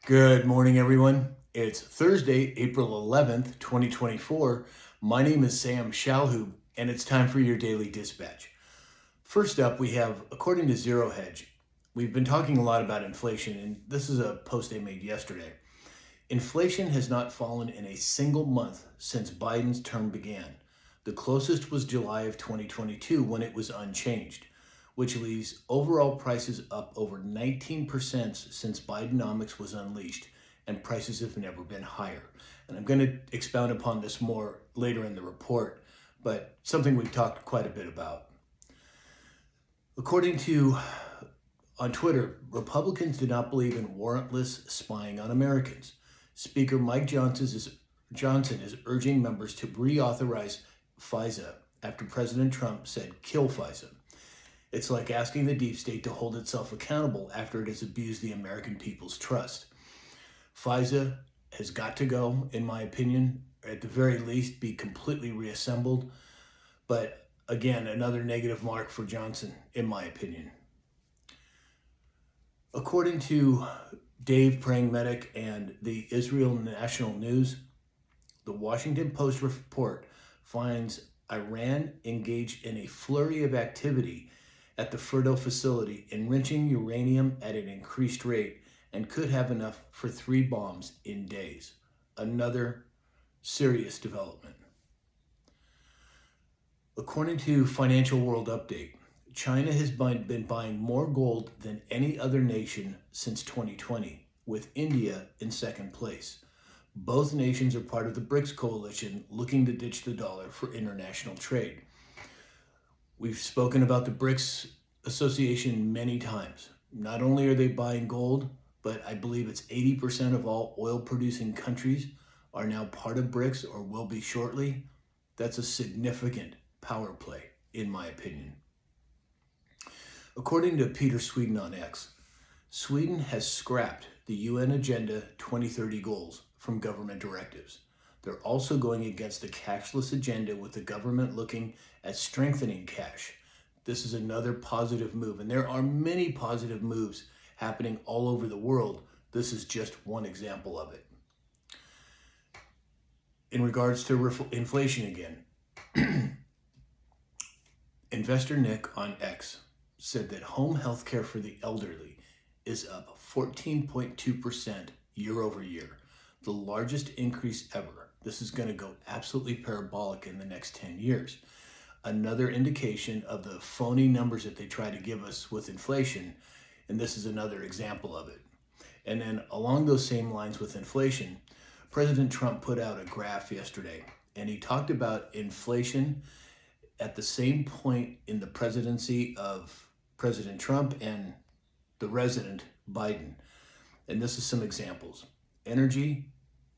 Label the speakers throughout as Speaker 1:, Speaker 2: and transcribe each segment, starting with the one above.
Speaker 1: Good morning, everyone. It's Thursday, April 11th, 2024. My name is Sam Shalhoub, and it's time for your daily dispatch. First up, we have, according to Zero Hedge, we've been talking a lot about inflation, and this is a post they made yesterday. Inflation has not fallen in a single month since Biden's term began. The closest was July of 2022 when it was unchanged, which leaves overall prices up over 19% since Bidenomics was unleashed, and prices have never been higher. And I'm going to expound upon this more later in the report, but something we've talked quite a bit about. According to on Twitter, Republicans do not believe in warrantless spying on Americans. Speaker Mike Johnson is urging members to reauthorize FISA after President Trump said kill FISA. It's like asking the deep state to hold itself accountable after it has abused the American people's trust. FISA has got to go, in my opinion, at the very least be completely reassembled. But again, another negative mark for Johnson, in my opinion. According to Dave Prang Medic and the Israel National News, the Washington Post report finds Iran engaged in a flurry of activity at the Fordo facility, enriching uranium at an increased rate, and could have enough for 3 bombs in days. Another serious development. According to Financial World Update, China has been buying more gold than any other nation since 2020, with India in second place. Both nations are part of the BRICS coalition looking to ditch the dollar for international trade. We've spoken about the BRICS Association many times. Not only are they buying gold, but I believe it's 80% of all oil-producing countries are now part of BRICS or will be shortly. That's a significant power play, in my opinion. According to Peter Sweden on X, Sweden has scrapped the UN Agenda 2030 goals from government directives. They're also going against the cashless agenda, with the government looking at strengthening cash. This is another positive move, and there are many positive moves happening all over the world. This is just one example of it. In regards to inflation again, Investor Nick on X said that home health care for the elderly is up 14.2% year over year, the largest increase ever. This is going to go absolutely parabolic in the next 10 years. Another indication of the phony numbers that they try to give us with inflation, and this is another example of it. And then along those same lines with inflation, President Trump put out a graph yesterday, and he talked about inflation at the same point in the presidency of President Trump and the resident Biden. And this is some examples. Energy,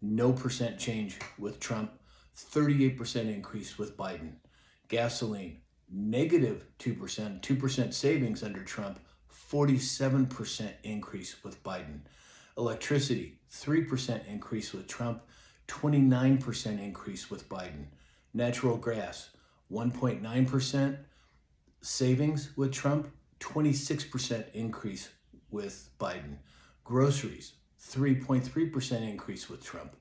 Speaker 1: no percent change with Trump, 38% increase with Biden. Gasoline, negative 2%, 2% savings under Trump, 47% increase with Biden. Electricity, 3% increase with Trump, 29% increase with Biden. Natural gas, 1.9% savings with Trump, 26% increase with Biden. Groceries, 3.3% increase with Trump,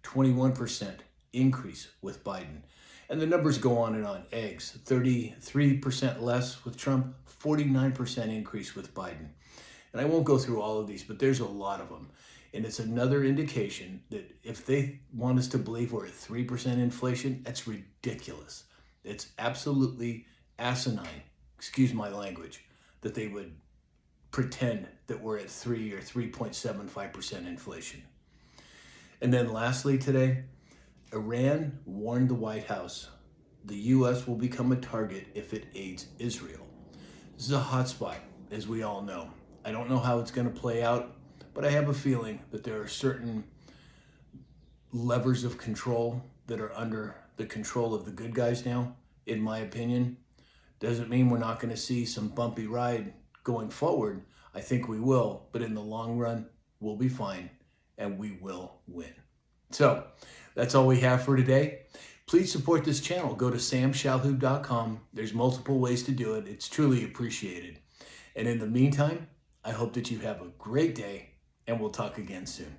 Speaker 1: 21% increase with Biden. And the numbers go on and on. Eggs, 33% less with Trump, 49% increase with Biden. And I won't go through all of these, but there's a lot of them. And it's another indication that if they want us to believe we're at 3% inflation, that's ridiculous. It's absolutely asinine, excuse my language, that they would pretend that we're at 3 or 3.75% inflation. And then lastly today, Iran warned the White House the U.S. will become a target if it aids Israel. This is a hot spot, as we all know. I don't know how it's going to play out, but I have a feeling that there are certain levers of control that are under the control of the good guys now, in my opinion. Doesn't mean we're not going to see some bumpy ride going forward. I think we will, but in the long run, we'll be fine and we will win. So that's all we have for today. Please support this channel. Go to samshalhoub.com. There's multiple ways to do it. It's truly appreciated. And in the meantime, I hope that you have a great day and we'll talk again soon.